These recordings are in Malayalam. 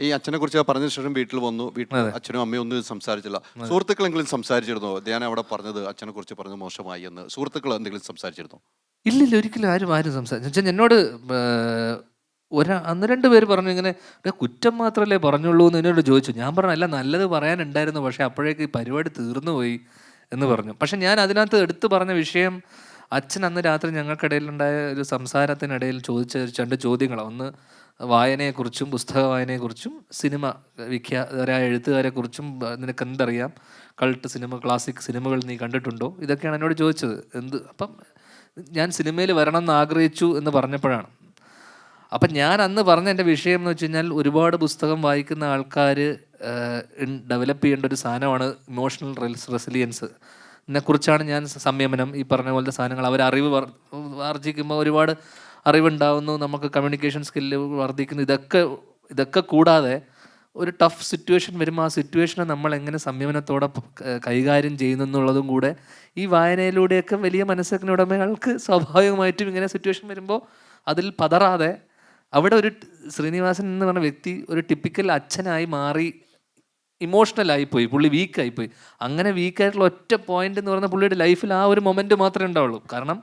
ഈ അച്ഛനെ കുറിച്ച് പറഞ്ഞ ശേഷം വീട്ടിൽ വന്നു. വീട്ടിൽ അതെ. അച്ഛനും അമ്മയും ഒന്നും സംസാരിച്ചില്ല. സുഹൃത്തുക്കളെങ്കിലും സംസാരിച്ചിരുന്നോ? ഞാൻ അവിടെ പറഞ്ഞത് അച്ഛനെ കുറിച്ച് പറഞ്ഞത് മോശമായി എന്ന് സുഹൃത്തുക്കൾ എന്തെങ്കിലും സംസാരിച്ചിരുന്നോ? ഇല്ലില്ല, ഒരിക്കലും ആരും ആരും സംസാരിച്ചു എന്നോട്. ഒന്ന് രണ്ട് പേര് പറഞ്ഞു ഇങ്ങനെ, കുറ്റം മാത്രമല്ലേ പറഞ്ഞുള്ളൂ എന്ന് എന്നോട് ചോദിച്ചു. ഞാൻ പറഞ്ഞു അല്ല, നല്ലത് പറയാനുണ്ടായിരുന്നു, പക്ഷെ അപ്പോഴേക്ക് ഈ പരിപാടി തീർന്നു പോയി എന്ന് പറഞ്ഞു. പക്ഷെ ഞാൻ അതിനകത്ത് എടുത്തു പറഞ്ഞ വിഷയം, അച്ഛൻ അന്ന് രാത്രി ഞങ്ങൾക്കിടയിലുണ്ടായ ഒരു സംസാരത്തിനിടയിൽ ചോദിച്ച രണ്ട് ചോദ്യങ്ങളാണ്. ഒന്ന് വായനയെക്കുറിച്ചും പുസ്തക വായനയെക്കുറിച്ചും, സിനിമ വിഖ്യാതരായ എഴുത്തുകാരെക്കുറിച്ചും നിനക്ക് എന്തറിയാം, കൾട്ട് സിനിമ, ക്ലാസിക് സിനിമകൾ നീ കണ്ടിട്ടുണ്ടോ, ഇതൊക്കെയാണ് എന്നോട് ചോദിച്ചത്. അപ്പം ഞാൻ സിനിമയിൽ വരണം എന്ന് ആഗ്രഹിച്ചു എന്ന് പറഞ്ഞപ്പോഴാണ്. അപ്പം ഞാൻ അന്ന് പറഞ്ഞ എൻ്റെ വിഷയം എന്ന് വെച്ച് കഴിഞ്ഞാൽ, ഒരുപാട് പുസ്തകം വായിക്കുന്ന ആൾക്കാർ ഡെവലപ്പ് ചെയ്യേണ്ട ഒരു സാധനമാണ് ഇമോഷണൽ റെസിലിയൻസ് കുറിച്ചാണ് ഞാൻ. സംയമനം, ഈ പറഞ്ഞ പോലത്തെ സാധനങ്ങൾ, അവർ അറിവ് ആർജിക്കുമ്പോൾ ഒരുപാട് അറിവുണ്ടാവുന്നു, നമുക്ക് കമ്മ്യൂണിക്കേഷൻ സ്കില്ല് വർദ്ധിക്കുന്നു. ഇതൊക്കെ കൂടാതെ ഒരു ടഫ് സിറ്റുവേഷൻ വരുമ്പോൾ ആ സിറ്റുവേഷനെ നമ്മൾ എങ്ങനെ സംയമനത്തോടെ കൈകാര്യം ചെയ്യുന്നു എന്നുള്ളതും കൂടെ ഈ വായനയിലൂടെയൊക്കെ വലിയ മനസ്സിനുടമകൾക്ക് സ്വാഭാവികമായിട്ടും ഇങ്ങനെ സിറ്റുവേഷൻ വരുമ്പോൾ അതിൽ പതറാതെ, അവിടെ ഒരു ശ്രീനിവാസൻ എന്ന് പറഞ്ഞ വ്യക്തി ഒരു ടിപ്പിക്കൽ അച്ഛനായി മാറി, ഇമോഷണലായിപ്പോയി, പുള്ളി വീക്കായിപ്പോയി. അങ്ങനെ വീക്കായിട്ടുള്ള ഒറ്റ പോയിന്റ് എന്ന് പറയുന്ന പുള്ളിയുടെ ലൈഫിൽ ആ ഒരു മൊമെൻറ്റ് മാത്രമേ ഉണ്ടാവുള്ളൂ. കാരണം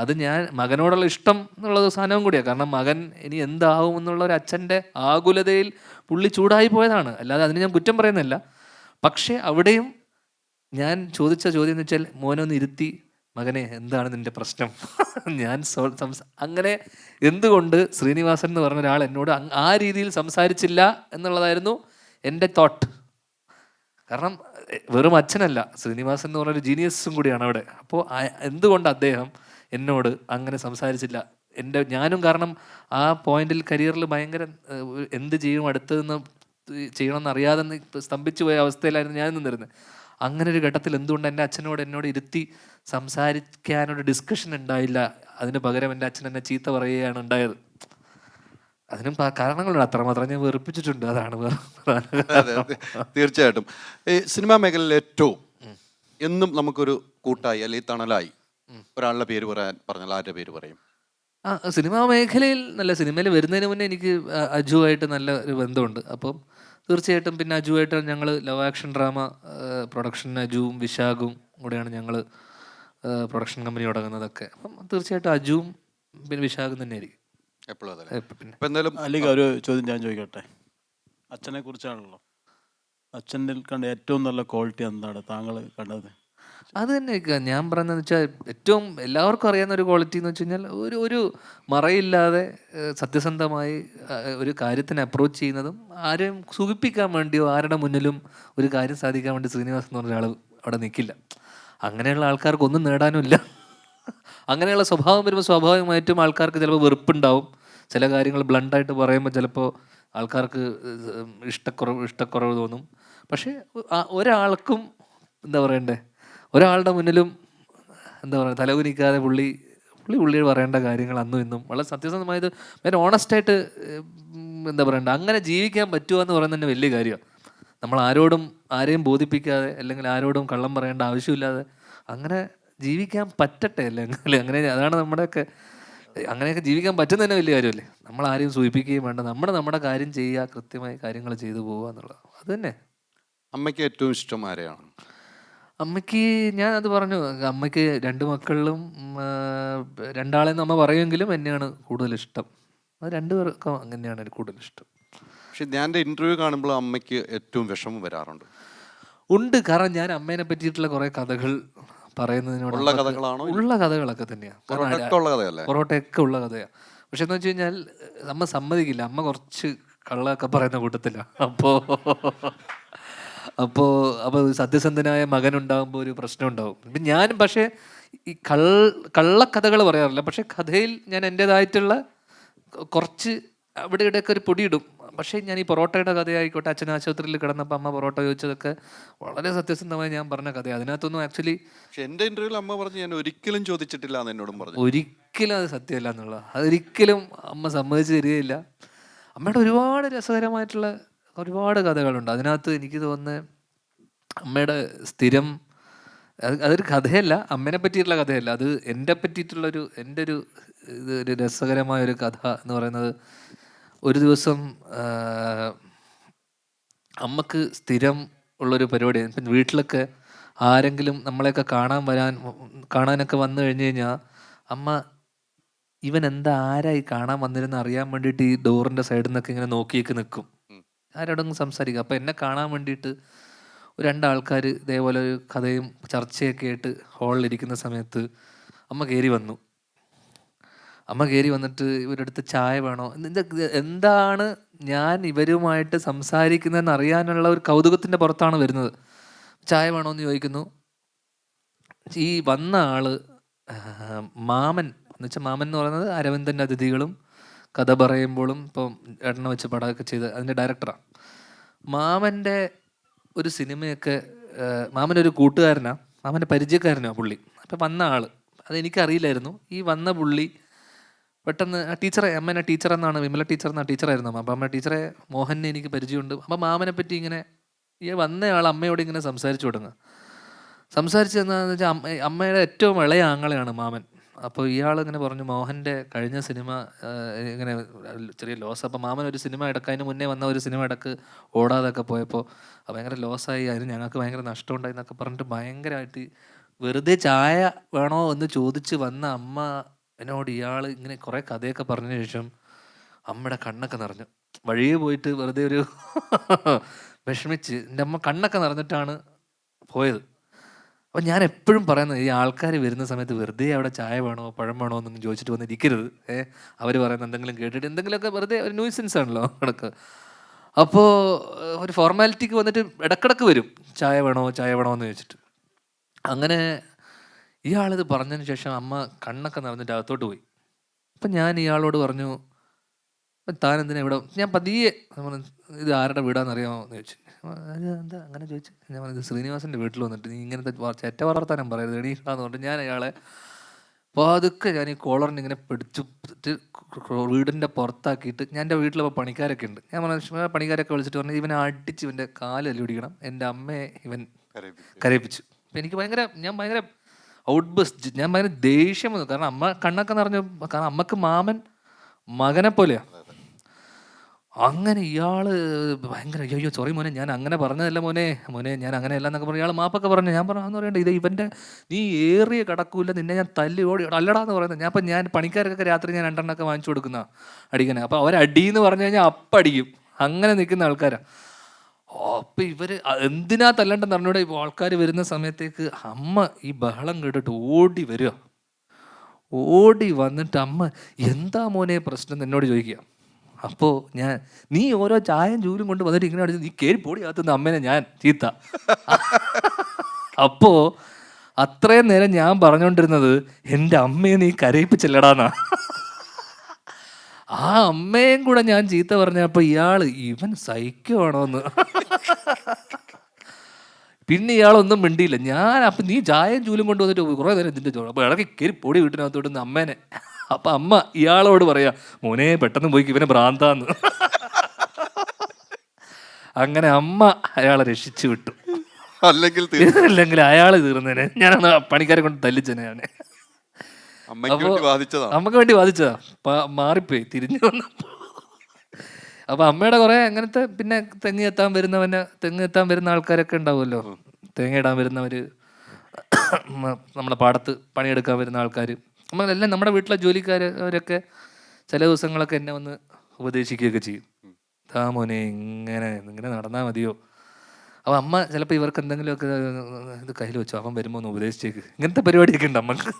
അത് ഞാൻ മകനോടുള്ള ഇഷ്ടം എന്നുള്ളത് സാധനവും കൂടിയാണ്. കാരണം മകൻ ഇനി എന്താവും എന്നുള്ള ഒരു അച്ഛൻ്റെ ആകുലതയിൽ പുള്ളി ചൂടായി പോയതാണ്, അല്ലാതെ അതിന് ഞാൻ കുറ്റം പറയുന്നില്ല. പക്ഷേ അവിടെയും ഞാൻ ചോദിച്ച ചോദ്യം എന്ന് വെച്ചാൽ, മോനൊന്ന് ഇരുത്തി, മകനെ എന്താണ് നിൻ്റെ പ്രശ്നം ഞാൻ അങ്ങനെ എന്തുകൊണ്ട് ശ്രീനിവാസൻ എന്ന് പറഞ്ഞ ഒരാൾ എന്നോട് ആ രീതിയിൽ സംസാരിച്ചില്ല എന്നുള്ളതായിരുന്നു എൻ്റെ തോട്ട്. കാരണം വെറും അച്ഛനല്ല, ശ്രീനിവാസൻ എന്ന് പറഞ്ഞൊരു ജീനിയസും കൂടിയാണ് അവിടെ. അപ്പോൾ എന്തുകൊണ്ട് അദ്ദേഹം എന്നോട് അങ്ങനെ സംസാരിച്ചില്ല? ഞാനും കാരണം ആ പോയിന്റിൽ കരിയറിൽ ഭയങ്കര എന്ത് ചെയ്യും, അടുത്തതെന്ന് ചെയ്യണമെന്ന് അറിയാതെ സ്തംഭിച്ചു പോയ അവസ്ഥയിലായിരുന്നു ഞാൻ നിന്നിരുന്നത്. അങ്ങനെ ഒരു ഘട്ടത്തിൽ എന്തുകൊണ്ട് എൻ്റെ അച്ഛനോട് എന്നോട് ഇരുത്തി സംസാരിക്കാനൊരു ഡിസ്കഷൻ ഉണ്ടായില്ല? അതിന് പകരം എൻ്റെ അച്ഛൻ എന്നെ ചീത്ത പറയുകയാണ് ഉണ്ടായത്. അതിനും കാരണങ്ങളുണ്ട്, അത്രമാത്രം ഞാൻ വെറുപ്പിച്ചിട്ടുണ്ട്. അതാണ് തീർച്ചയായിട്ടും. ഈ സിനിമാ മേഖലയിൽ ഏറ്റവും എന്നും നമുക്കൊരു കൂട്ടായി അല്ലെങ്കിൽ തണലായി ഒരാളുടെ പേര് പറഞ്ഞാൽ ആരുടെ പേര് പറയും? സിനിമാ മേഖലയിൽ നല്ല, സിനിമയിൽ വരുന്നതിന് മുന്നേ എനിക്ക് അജുവായിട്ട് നല്ല ഒരു ബന്ധമുണ്ട്. അപ്പം തീർച്ചയായിട്ടും പിന്നെ അജുവായിട്ട് ഞങ്ങൾ ലവ് ആക്ഷൻ ഡ്രാമ പ്രൊഡക്ഷൻ, അജുവും വിശാഖും കൂടെയാണ് ഞങ്ങൾ പ്രൊഡക്ഷൻ കമ്പനി തുടങ്ങുന്നതൊക്കെ. അപ്പം തീർച്ചയായിട്ടും അജുവും പിന്നെ വിശാഖും തന്നെയായിരിക്കും എപ്പോഴും. പിന്നെ അല്ലെങ്കിൽ ഒരു ചോദ്യം ഞാൻ ചോദിക്കട്ടെ, അച്ഛനെ കുറിച്ചാണല്ലോ. അച്ഛൻ്റെ കണ്ട ഏറ്റവും നല്ല ക്വാളിറ്റി എന്താണ് താങ്കൾ കണ്ടത്? അത് തന്നെ ഞാൻ പറഞ്ഞതെന്ന് വെച്ചാൽ, ഏറ്റവും എല്ലാവർക്കും അറിയാവുന്ന ഒരു ക്വാളിറ്റി എന്ന് വെച്ച് കഴിഞ്ഞാൽ, ഒരു മറയില്ലാതെ സത്യസന്ധമായി ഒരു കാര്യത്തിനെ അപ്രോച്ച് ചെയ്യുന്നതും, ആരെയും സുഖിപ്പിക്കാൻ വേണ്ടിയോ ആരുടെ മുന്നിലും ഒരു കാര്യം സാധിക്കാൻ വേണ്ടി ശ്രീനിവാസൻ എന്ന് പറഞ്ഞ ആൾ അവിടെ നിൽക്കില്ല. അങ്ങനെയുള്ള ആൾക്കാർക്ക് ഒന്നും നേടാനുമില്ല. അങ്ങനെയുള്ള സ്വഭാവം വരുമ്പോൾ സ്വാഭാവികമായിട്ടും ആൾക്കാർക്ക് ചിലപ്പോൾ വെറുപ്പുണ്ടാവും. ചില കാര്യങ്ങൾ ബ്ലണ്ടായിട്ട് പറയുമ്പോൾ ചിലപ്പോൾ ആൾക്കാർക്ക് ഇഷ്ടക്കുറവ് തോന്നും. പക്ഷേ ഒരാൾക്കും എന്താ പറയണ്ടേ, ഒരാളുടെ മുന്നിലും എന്താ പറയുക, തലകുനിക്കാതെ പുള്ളി പറയേണ്ട കാര്യങ്ങൾ അന്നും ഇന്നും വളരെ സത്യസന്ധമായത്, വളരെ ഓണസ്റ്റായിട്ട് എന്താ പറയണ്ട, അങ്ങനെ ജീവിക്കാൻ പറ്റുക എന്ന് പറയുന്നത് തന്നെ വലിയ കാര്യമാണ്. നമ്മൾ ആരെയും ബോധിപ്പിക്കാതെ അല്ലെങ്കിൽ ആരോടും കള്ളം പറയേണ്ട ആവശ്യമില്ലാതെ അങ്ങനെ ജീവിക്കാൻ പറ്റട്ടെ, അല്ലെങ്കിൽ അങ്ങനെ, അതാണ് നമ്മുടെയൊക്കെ, അങ്ങനെയൊക്കെ ജീവിക്കാൻ പറ്റുന്ന തന്നെ വലിയ കാര്യമല്ലേ. നമ്മൾ ആരെയും സൂചിപ്പിക്കുകയും വേണ്ട, നമ്മുടെ കാര്യം ചെയ്യുക, കൃത്യമായി കാര്യങ്ങൾ ചെയ്തു പോവുക എന്നുള്ളത്, അത് തന്നെ. അമ്മയ്ക്ക് ഏറ്റവും ഇഷ്ടം ആരെയാണ്? അമ്മയ്ക്ക് ഞാൻ അത് പറഞ്ഞു, അമ്മയ്ക്ക് രണ്ട് മക്കളിലും രണ്ടാളെന്ന് അമ്മ പറയുമെങ്കിലും എന്നെയാണ് കൂടുതൽ ഇഷ്ടം. അത് രണ്ടുപേർക്കും അങ്ങനെയാണ് എനിക്ക് കൂടുതൽ ഇഷ്ടം. പക്ഷെ ഞാൻ എൻ്റെ ഇൻ്റർവ്യൂ കാണുമ്പോൾ അമ്മയ്ക്ക് ഏറ്റവും വിഷമം വരാറുണ്ട്. ഉണ്ട്, കാരണം ഞാൻ അമ്മേനെ പറ്റിയിട്ടുള്ള കുറേ കഥകൾ പറയുന്നതിനോട്, ഉള്ള കഥകളാണോ? ഉള്ള കഥകളൊക്കെ തന്നെയാണ്. പൊറോട്ടയൊക്കെ ഉള്ള കഥയാണ്. പക്ഷെ എന്ന് വെച്ച് കഴിഞ്ഞാൽ അമ്മ സമ്മതിക്കില്ല, അമ്മ കുറച്ച് കള്ളമൊക്കെ പറയുന്ന കൂട്ടത്തിലാണ്. അപ്പോൾ സത്യസന്ധനായ മകനുണ്ടാകുമ്പോൾ ഒരു പ്രശ്നം ഉണ്ടാവും. ഇപ്പം ഞാനും പക്ഷേ ഈ കള്ളക്കഥകൾ പറയാറില്ല, പക്ഷെ കഥയിൽ ഞാൻ എൻ്റേതായിട്ടുള്ള കുറച്ച് അവിടെ ഇവിടെയൊക്കെ ഒരു പൊടിയിടും. പക്ഷേ ഞാൻ ഈ പൊറോട്ടയുടെ കഥയായിക്കോട്ടെ, അച്ഛൻ ആശുപത്രിയിൽ കിടന്നപ്പോൾ അമ്മ പൊറോട്ട ചോദിച്ചതൊക്കെ വളരെ സത്യസന്ധമായി ഞാൻ പറഞ്ഞ കഥയാണ്. അതിനകത്തൊന്നും ആക്ച്വലി പക്ഷെ എൻ്റെ ഇൻ്റർവ്യൂവിൽ അമ്മ പറഞ്ഞു ഞാൻ ഒരിക്കലും ചോദിച്ചിട്ടില്ല എന്ന് എന്നോടും പറഞ്ഞു. ഒരിക്കലും അത് സത്യമല്ല എന്നുള്ളത്, അതൊരിക്കലും അമ്മ സമ്മതിച്ച് തരികയില്ല. അമ്മയുടെ ഒരുപാട് രസകരമായിട്ടുള്ള ഒരുപാട് കഥകളുണ്ട്. അതിനകത്ത് എനിക്ക് തോന്നുന്നത് അമ്മയുടെ സ്ഥിരം, അതൊരു കഥയല്ല, അമ്മേനെ പറ്റിയിട്ടുള്ള കഥയല്ല, അത് എൻ്റെ പറ്റിയിട്ടുള്ളൊരു എൻ്റെ ഒരു രസകരമായൊരു കഥ എന്ന് പറയുന്നത്, ഒരു ദിവസം അമ്മക്ക് സ്ഥിരം ഉള്ളൊരു പരിപാടിയാണ്. ഇപ്പം വീട്ടിലൊക്കെ ആരെങ്കിലും നമ്മളെയൊക്കെ കാണാനൊക്കെ വന്നു കഴിഞ്ഞ് കഴിഞ്ഞാൽ അമ്മ ഇവൻ എന്താ ആരായി കാണാൻ വന്നിരുന്ന് അറിയാൻ വേണ്ടിയിട്ട് ഈ ഡോറിൻ്റെ സൈഡിൽ നിന്നൊക്കെ ഇങ്ങനെ നോക്കിയൊക്കെ നിൽക്കും. ആരോടെങ്കിലും സംസാരിക്കും. അപ്പോൾ എന്നെ കാണാൻ വേണ്ടിയിട്ട് രണ്ടാൾക്കാർ ഇതേപോലെ ഒരു കഥയും ചർച്ചയൊക്കെ ആയിട്ട് ഹാളിലിരിക്കുന്ന സമയത്ത് അമ്മ കയറി വന്നു. അമ്മ കയറി വന്നിട്ട് ഇവരുടെ അടുത്ത് ചായ വേണോ, എന്താണ് ഞാൻ ഇവരുമായിട്ട് സംസാരിക്കുന്നതെന്ന് അറിയാനുള്ള ഒരു കൗതുകത്തിൻ്റെ പുറത്താണ് വരുന്നത്. ചായ വേണോ എന്ന് ചോദിക്കുന്നു. ഈ വന്ന ആള് മാമൻ എന്ന് വെച്ചാൽ മാമൻ എന്ന് പറയുന്നത് അരവിന്ദൻ്റെ അതിഥികളും കഥ പറയുമ്പോഴും ഇപ്പം എണ്ണ വെച്ച് പടമൊക്കെ ചെയ്ത് അതിൻ്റെ ഡയറക്ടറാണ്. മാമൻ്റെ ഒരു സിനിമയൊക്കെ മാമൻ്റെ ഒരു കൂട്ടുകാരനാണ്, മാമൻ്റെ പരിചയക്കാരനാണ് പുള്ളി. അപ്പം വന്ന ആൾ അതെനിക്കറിയില്ലായിരുന്നു. ഈ വന്ന പുള്ളി പെട്ടെന്ന് ടീച്ചറെ, അമ്മേനെ ടീച്ചർ എന്നാണ്, വിമല ടീച്ചർ എന്നാണ് ടീച്ചറായിരുന്നു അമ്മ. അപ്പം അമ്മ ടീച്ചറെ മോഹനെ എനിക്ക് പരിചയമുണ്ട്. അപ്പം മാമനെ പറ്റി ഇങ്ങനെ ഈ വന്നയാൾ അമ്മയോട് ഇങ്ങനെ സംസാരിച്ചു തുടങ്ങുക. സംസാരിച്ച് എന്താണെന്ന് വെച്ചാൽ അമ്മയുടെ ഏറ്റവും ഇളയ ആങ്ങളെയാണ് മാമൻ. അപ്പോൾ ഇയാൾ ഇങ്ങനെ പറഞ്ഞു മോഹൻ്റെ കഴിഞ്ഞ സിനിമ ഇങ്ങനെ ചെറിയ ലോസ്. അപ്പോൾ മാമൻ ഒരു സിനിമ അതിന് മുന്നേ വന്ന ഒരു സിനിമ ഇടക്ക് ഓടാതൊക്കെ പോയപ്പോൾ ഭയങ്കര ലോസായി, അതിന് ഞങ്ങൾക്ക് ഭയങ്കര നഷ്ടമുണ്ടായി എന്നൊക്കെ പറഞ്ഞിട്ട് ഭയങ്കരമായിട്ട് വെറുതെ ചായ വേണോ എന്ന് ചോദിച്ച് വന്ന അമ്മ എന്നോട് ഇയാൾ ഇങ്ങനെ കുറേ കഥയൊക്കെ പറഞ്ഞതിന് ശേഷം അമ്മയുടെ കണ്ണൊക്കെ നിറഞ്ഞു. വഴിയെ പോയിട്ട് വെറുതെ ഒരു വിഷമിച്ച് എൻ്റെ അമ്മ കണ്ണൊക്കെ നിറഞ്ഞിട്ടാണ് പോയത്. അപ്പം ഞാൻ എപ്പോഴും പറയുന്നത് ഈ ആൾക്കാർ വരുന്ന സമയത്ത് വെറുതെ അവിടെ ചായ വേണോ പഴം വേണോ എന്നൊന്നും ചോദിച്ചിട്ട് വന്നിരിക്കരുത്. അവർ പറയുന്ന എന്തെങ്കിലും കേട്ടിട്ട് എന്തെങ്കിലുമൊക്കെ വെറുതെ ഒരു ന്യൂസൻസ് ആണല്ലോ ഇടക്ക്. അപ്പോൾ ഒരു ഫോർമാലിറ്റിക്ക് വന്നിട്ട് ഇടക്കിടക്ക് വരും ചായ വേണോ എന്ന് ചോദിച്ചിട്ട്. അങ്ങനെ ഇയാളിത് പറഞ്ഞതിന് ശേഷം അമ്മ കണ്ണൊക്കെ നിറഞ്ഞിട്ട് അകത്തോട്ട് പോയി. അപ്പം ഞാൻ ഇയാളോട് പറഞ്ഞു താൻ എന്തിനാ ഇവിടെ, ഞാൻ പതിയെ ഇത് ആരുടെ വീടാന്ന് അറിയാമോ എന്ന് ചോദിച്ചു. എന്താ അങ്ങനെ ചോദിച്ചു. ഞാൻ പറഞ്ഞത് ശ്രീനിവാസൻ്റെ വീട്ടിൽ വന്നിട്ട് നീ ഇങ്ങനത്തെ ചെറ്റ വളർത്താനും പറയരുത് എണീക്കാന്ന് പറഞ്ഞിട്ട് ഞാൻ അയാളെ പതുക്കെ ഞാൻ ഈ കോളറിന് ഇങ്ങനെ പിടിച്ചിട്ട് വീടിൻ്റെ പുറത്താക്കിയിട്ട് ഞാൻ എൻ്റെ വീട്ടിലപ്പോൾ പണിക്കാരൊക്കെ ഉണ്ട്. ഞാൻ പറഞ്ഞ പണിക്കാരൊക്കെ വിളിച്ചിട്ട് പറഞ്ഞു ഇവനെ അടിച്ച് ഇവൻ്റെ കാലല്ലേ പിടിക്കണം, എൻ്റെ അമ്മയെ ഇവൻ കരയിപ്പിച്ചു. അപ്പം എനിക്ക് ഞാൻ ഭയങ്കര ഔട്ട് ബസ്റ്റ്, ഞാൻ ഭയങ്കര ദേഷ്യം വന്നു. കാരണം അമ്മ കണ്ണൊക്കെ നിറഞ്ഞു. കാരണം അമ്മക്ക് മാമൻ മകനെ പോലെയാണ്. അങ്ങനെ ഇയാള് ഭയങ്കര അയ്യോ സോറി മോനെ ഞാൻ അങ്ങനെ പറഞ്ഞതല്ല മോനെ ഞാൻ അങ്ങനെയല്ല എന്നൊക്കെ പറഞ്ഞു. ഇയാൾ മാപ്പൊക്കെ പറഞ്ഞു. ഞാൻ പറഞ്ഞു പറയണ്ട, ഇത് ഇവൻ്റെ നീ ഏറിയ കിടക്കൂല, നിന്നെ ഞാൻ തല്ലി ഓടി അല്ലടാന്ന് പറയുന്നത്. ഞാൻ പണിക്കാർക്കൊക്കെ രാത്രി ഞാൻ 2 എണ്ണമൊക്കെ വാങ്ങിച്ചു കൊടുക്കുന്ന അടിക്കണേ. അപ്പോൾ അവരടിയെന്ന് പറഞ്ഞു കഴിഞ്ഞാൽ അപ്പം അടിക്കും. അങ്ങനെ നിൽക്കുന്ന ആൾക്കാരാണ്. അപ്പം ഇവർ എന്തിനാ തല്ലണ്ടെന്ന് അറിഞ്ഞൂടെ. ഇപ്പോൾ ആൾക്കാർ വരുന്ന സമയത്തേക്ക് അമ്മ ഈ ബഹളം കേട്ടിട്ട് ഓടി വരിക. ഓടി വന്നിട്ട് അമ്മ എന്താ മോനെ പ്രശ്നം എന്നോട് ചോദിക്കുക. അപ്പോൾ നീ ഓരോ ചായയും ചൂലും കൊണ്ട് വന്നിട്ട് ഇങ്ങനെ അടിച്ച് നീ കയറി പൊടി ആത്തുന്ന അമ്മേനെ ഞാൻ ചീത്ത. അപ്പോൾ അത്രയും നേരം ഞാൻ പറഞ്ഞുകൊണ്ടിരുന്നത് എൻ്റെ അമ്മയെ നീ കരയിപ്പിച്ചല്ലടാന്നാ. ആ അമ്മയും കൂടെ ഞാൻ ചീത്ത പറഞ്ഞപ്പോൾ ഇവൻ സൈക്കോ എന്ന്. പിന്നെ ഇയാളൊന്നും മിണ്ടിയില്ല. അപ്പം നീ ചായയും ചൂലും കൊണ്ട് വന്നിട്ട് കുറേ നേരം ഇതിൻ്റെ ചോറ്. അപ്പോൾ ഇടയ്ക്ക് കയറി പൊടി വീട്ടിനകത്തോട്ട് അമ്മേനെ. അപ്പം അമ്മ ഇയാളോട് പറയാ മോനെ പെട്ടെന്ന് പോയി ഇവനെ ഭ്രാന്താന്ന്. അങ്ങനെ അമ്മ അയാളെ രക്ഷിച്ചു വിട്ടു. അല്ലെങ്കിൽ അയാൾ തീർന്നേനെ. ഞാനന്ന് പണിക്കാരെ കൊണ്ട് തല്ലിച്ചനെ. ഞാൻ അമ്മക്ക് വേണ്ടി വാദിച്ചതാ. മാറിപ്പോയി തിരിഞ്ഞു വന്നപ്പോ. അപ്പൊ അമ്മയുടെ കുറെ അങ്ങനത്തെ പിന്നെ തെങ്ങ് എത്താൻ വരുന്ന ആൾക്കാരൊക്കെ ഉണ്ടാവുമല്ലോ. തേങ്ങ ഇടാൻ വരുന്നവര്, നമ്മുടെ പാടത്ത് പണിയെടുക്കാൻ വരുന്ന ആൾക്കാർ, നമ്മളെല്ലാം നമ്മുടെ വീട്ടിലെ ജോലിക്കാർ, അവരൊക്കെ ചില ദിവസങ്ങളൊക്കെ എന്നെ വന്ന് ഉപദേശിക്കുകയൊക്കെ ചെയ്യും. മോനെ ഇങ്ങനെ നടന്നാൽ മതിയോ. അപ്പോൾ അമ്മ ചിലപ്പോൾ ഇവർക്ക് എന്തെങ്കിലുമൊക്കെ ഇത് കയ്യിൽ വെച്ചോ, അവൻ വരുമ്പോൾ ഒന്ന് ഉപദേശിച്ചേക്ക്. ഇങ്ങനത്തെ പരിപാടിയൊക്കെ ഉണ്ട് അമ്മക്ക്.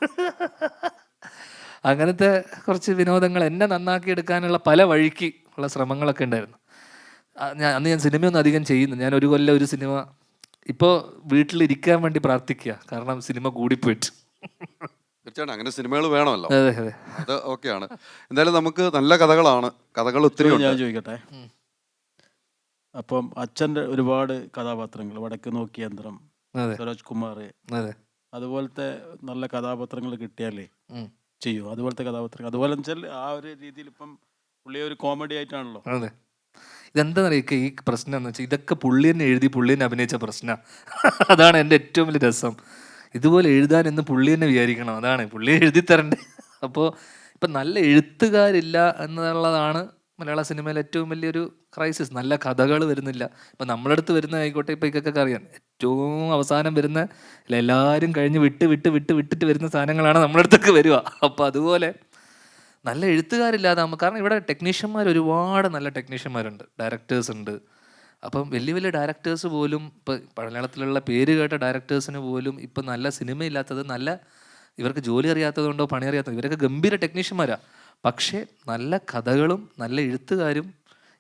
അങ്ങനത്തെ കുറച്ച് വിനോദങ്ങൾ എന്നെ നന്നാക്കി എടുക്കാനുള്ള പല വഴിക്ക് ഉള്ള ശ്രമങ്ങളൊക്കെ ഉണ്ടായിരുന്നു. അന്ന് ഞാൻ സിനിമയൊന്നും അധികം ചെയ്യുന്നു. ഞാൻ ഒരു കൊല്ലം ഒരു സിനിമ, ഇപ്പോൾ വീട്ടിലിരിക്കാൻ വേണ്ടി പ്രാർത്ഥിക്കുക. കാരണം സിനിമ കൂടിപ്പോയിട്ട്. തീർച്ചയായിട്ടും അങ്ങനെ സിനിമകൾ വേണമല്ലോ. അതെ അതെ, അത് ഓക്കെയാണ്. എന്തായാലും നമുക്ക് നല്ല കഥകൾ ഒത്തിരി. ഞാൻ ചോദിക്കട്ടെ, അപ്പം അച്ഛൻ്റെ ഒരുപാട് കഥാപാത്രങ്ങൾ, വടക്ക് നോക്കി യന്ത്രം, സരോജ് കുമാർ, അതുപോലത്തെ നല്ല കഥാപാത്രങ്ങൾ കിട്ടിയാലേ ചെയ്യൂ. അതുപോലത്തെ കഥാപാത്രങ്ങൾ അതുപോലെ വെച്ചാൽ ആ ഒരു രീതിയിൽ ഇപ്പം പുള്ളി ഒരു കോമഡി ആയിട്ടാണല്ലോ. അതെ, ഇതെന്താ പറയുക, ഈ പ്രശ്നം എന്ന് വെച്ചാൽ ഇതൊക്കെ പുള്ളി തന്നെ എഴുതി പുള്ളി തന്നെ അഭിനയിച്ച പ്രശ്നമാണ്. അതാണ് എൻ്റെ ഏറ്റവും വലിയ രസം. ഇതുപോലെ എഴുതാൻ എന്ന് പുള്ളി തന്നെ വിചാരിക്കണം. അതാണ് പുള്ളി എഴുതി തരണ്ടേ. അപ്പോൾ ഇപ്പം നല്ല എഴുത്തുകാരില്ല എന്നുള്ളതാണ് മലയാള സിനിമയിൽ ഏറ്റവും വലിയൊരു ക്രൈസിസ്. നല്ല കഥകൾ വരുന്നില്ല. ഇപ്പം നമ്മളടുത്ത് വരുന്ന ആയിക്കോട്ടെ, ഇപ്പം ഇതൊക്കെ അറിയാം, ഏറ്റവും അവസാനം വരുന്ന എല്ലാവരും കഴിഞ്ഞ് വിട്ടിട്ട് വരുന്ന സാധനങ്ങളാണ് നമ്മുടെ അടുത്തൊക്കെ വരിക. അപ്പോൾ അതുപോലെ നല്ല എഴുത്തുകാരില്ലാതാകുമ്പോൾ, കാരണം ഇവിടെ ടെക്നീഷ്യന്മാർ ഒരുപാട് നല്ല ടെക്നീഷ്യന്മാരുണ്ട്, ഡയറക്ടേഴ്സ് ഉണ്ട്. അപ്പം വലിയ വലിയ ഡയറക്ടേഴ്സ് പോലും, ഇപ്പം മലയാളത്തിലുള്ള പേര് കേട്ട ഡയറക്ടേഴ്സിന് പോലും ഇപ്പം നല്ല സിനിമയില്ലാത്തത്, നല്ല ഇവർക്ക് ജോലി അറിയാത്തത് കൊണ്ടോ പണി അറിയാത്തത്, ഇവരൊക്കെ ഗംഭീര ടെക്നീഷ്യന്മാരാണ്, പക്ഷേ നല്ല കഥകളും നല്ല എഴുത്തുകാരും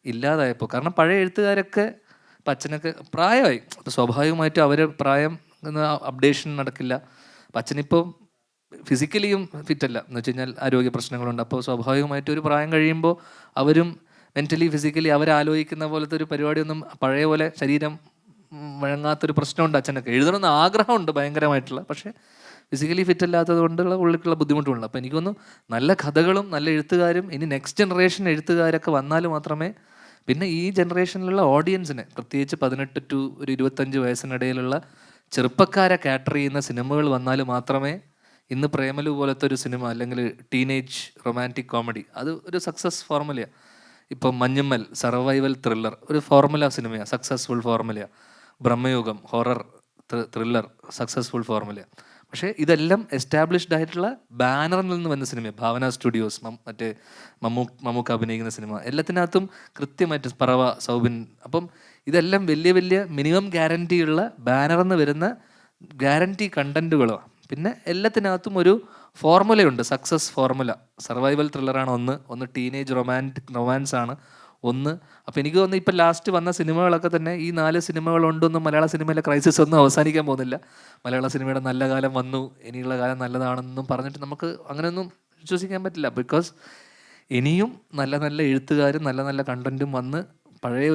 ഇല്ലാതായപ്പോൾ. കാരണം പഴയ എഴുത്തുകാരൊക്കെ ഇപ്പം അച്ഛനൊക്കെ പ്രായമായി, അപ്പോൾ സ്വാഭാവികമായിട്ടും അവരെ പ്രായം അപ്ഡേഷൻ നടക്കില്ല. അപ്പം അച്ഛനിപ്പം ഫിസിക്കലിയും ഫിറ്റല്ല എന്ന് വെച്ച് കഴിഞ്ഞാൽ ആരോഗ്യ പ്രശ്നങ്ങളുണ്ട്. അപ്പോൾ സ്വാഭാവികമായിട്ടും ഒരു പ്രായം കഴിയുമ്പോൾ അവരും മെൻ്റലി ഫിസിക്കലി അവരാലോചിക്കുന്ന പോലത്തെ ഒരു പരിപാടിയൊന്നും പഴയ പോലെ ശരീരം വഴങ്ങാത്തൊരു പ്രശ്നമുണ്ട് അച്ഛനൊക്കെ. എഴുതണമെന്ന് ആഗ്രഹമുണ്ട് ഭയങ്കരമായിട്ടുള്ള, പക്ഷേ ഫിസിക്കലി ഫിറ്റ് അല്ലാത്തത് കൊണ്ടുള്ള ഉള്ളിലുള്ള ബുദ്ധിമുട്ടുണ്ട്. അപ്പോൾ എനിക്കൊന്നും നല്ല കഥകളും നല്ല എഴുത്തുകാരും ഇനി നെക്സ്റ്റ് ജനറേഷൻ എഴുത്തുകാരൊക്കെ വന്നാൽ മാത്രമേ, പിന്നെ ഈ ജനറേഷനിലുള്ള ഓഡിയൻസിനെ, പ്രത്യേകിച്ച് 18 to ഒരു 25 വയസ്സിനിടയിലുള്ള ചെറുപ്പക്കാരെ കാറ്റർ ചെയ്യുന്ന സിനിമകൾ വന്നാൽ മാത്രമേ ഇന്ന് പ്രേമലു പോലത്തെ ഒരു സിനിമ, അല്ലെങ്കിൽ ടീനേജ് റൊമാൻറ്റിക് കോമഡി, അത് ഒരു സക്സസ് ഫോർമുലയാണ്. ഇപ്പം മഞ്ഞുമ്മൽ സർവൈവൽ ത്രില്ലർ ഒരു ഫോർമുല സിനിമയാണ്, സക്സസ്ഫുൾ ഫോർമുലയാണ്. ബ്രഹ്മയുഗം ഹൊറർ ത്രില്ലർ സക്സസ്ഫുൾ ഫോർമുലയാണ്. പക്ഷേ ഇതെല്ലാം എസ്റ്റാബ്ലിഷ്ഡ് ആയിട്ടുള്ള ബാനറിൽ നിന്ന് വന്ന സിനിമയാണ്. ഭാവന സ്റ്റുഡിയോസ്, മറ്റേ മമ്മൂക്ക അഭിനയിക്കുന്ന സിനിമ, എല്ലാത്തിനകത്തും കൃത്യമായിട്ട് പറവ, സൗബിൻ. അപ്പം ഇതെല്ലാം വലിയ വലിയ മിനിമം ഗ്യാരൻറ്റിയുള്ള ബാനറിൽ നിന്ന് വരുന്ന ഗ്യാരൻറ്റി കണ്ടൻറ്റുകളാണ്. പിന്നെ എല്ലാത്തിനകത്തും ഒരു ഫോർമുലയുണ്ട്, സക്സസ് ഫോർമുല. സർവൈവൽ ത്രില്ലറാണ് ഒന്ന് ടീനേജ് റൊമാൻസ് ആണ് ഒന്ന്. അപ്പോൾ എനിക്ക് തോന്നുന്നു ഇപ്പം ലാസ്റ്റ് വന്ന സിനിമകളൊക്കെ തന്നെ, ഈ 4 സിനിമകളുണ്ടൊന്നും മലയാള സിനിമയിലെ ക്രൈസിസ് ഒന്നും അവസാനിക്കാൻ പോകുന്നില്ല. മലയാള സിനിമയുടെ നല്ല കാലം വന്നു, ഇനിയുള്ള കാലം നല്ലതാണെന്നും പറഞ്ഞിട്ട് നമുക്ക് അങ്ങനെയൊന്നും വിശ്വസിക്കാൻ പറ്റില്ല. ബിക്കോസ് ഇനിയും നല്ല നല്ല എഴുത്തുകാരും നല്ല നല്ല കണ്ടൻറ്റും വന്ന് പഴയ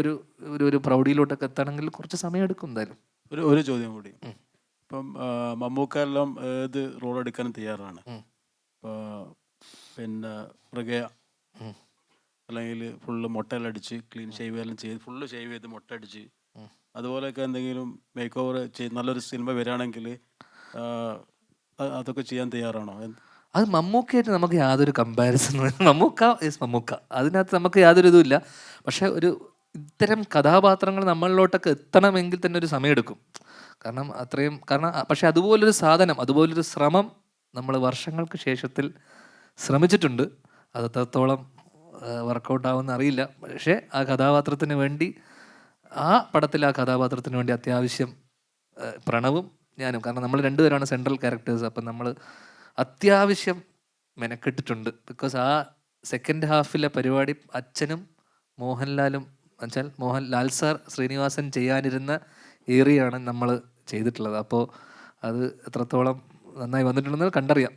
ഒരു പ്രൗഢിയിലോട്ടൊക്കെ എത്തണമെങ്കിൽ കുറച്ച് സമയം എടുക്കും എന്തായാലും. ഒരു ചോദ്യം കൂടി. ഇപ്പം മമ്മൂക്ക എല്ലാം ഏത് റോൾ എടുക്കാനും തയ്യാറാണ്. പിന്നെ മൃഗയ അല്ലെങ്കിൽ ഫുള്ള് മൊട്ടയിലടിച്ച് ക്ലീൻ ഷേവ് എല്ലാം ചെയ്ത് ഫുള്ള് ഷേവ് ചെയ്ത് മൊട്ടയടിച്ച് അതുപോലെയൊക്കെ എന്തെങ്കിലും മേക്ക് ഓവർ നല്ലൊരു സിനിമ വരികയാണെങ്കിൽ അതൊക്കെ ചെയ്യാൻ തയ്യാറാണോ? അത് മമ്മൂക്കയായിട്ട് നമുക്ക് യാതൊരു കമ്പാരിസൺ, മമ്മൂക്ക ഈസ് മമ്മൂക്ക, അതിനകത്ത് നമുക്ക് യാതൊരു ഇതുമില്ല. പക്ഷേ ഇത്തരം കഥാപാത്രങ്ങൾ നമ്മളിലോട്ടൊക്കെ എത്തണമെങ്കിൽ തന്നെ ഒരു സമയമെടുക്കും. കാരണം പക്ഷെ അതുപോലൊരു സാധനം, അതുപോലൊരു ശ്രമം നമ്മൾ വർഷങ്ങൾക്ക് ശേഷത്തിൽ ശ്രമിച്ചിട്ടുണ്ട്. അത് എത്രത്തോളം വർക്കൗട്ട് ആവുമെന്ന് അറിയില്ല. പക്ഷേ ആ കഥാപാത്രത്തിന് വേണ്ടി, ആ പടത്തിൽ ആ കഥാപാത്രത്തിന് വേണ്ടി അത്യാവശ്യം പ്രണവും ഞാനും, കാരണം നമ്മൾ രണ്ടുപേരാണ് സെൻട്രൽ ക്യാരക്ടേഴ്സ്, അപ്പം നമ്മൾ അത്യാവശ്യം മെനക്കെട്ടിട്ടുണ്ട്. ബിക്കോസ് ആ സെക്കൻഡ് ഹാഫിലെ പരിപാടി അച്ഛനും മോഹൻലാലും എന്നുവെച്ചാൽ ലാൽ സാർ, ശ്രീനിവാസൻ ചെയ്യാനിരുന്ന ഏറിയാണ് നമ്മൾ ചെയ്തിട്ടുള്ളത്. അപ്പോൾ അത് എത്രത്തോളം നന്നായി വന്നിട്ടുണ്ടെന്ന് കണ്ടറിയാം.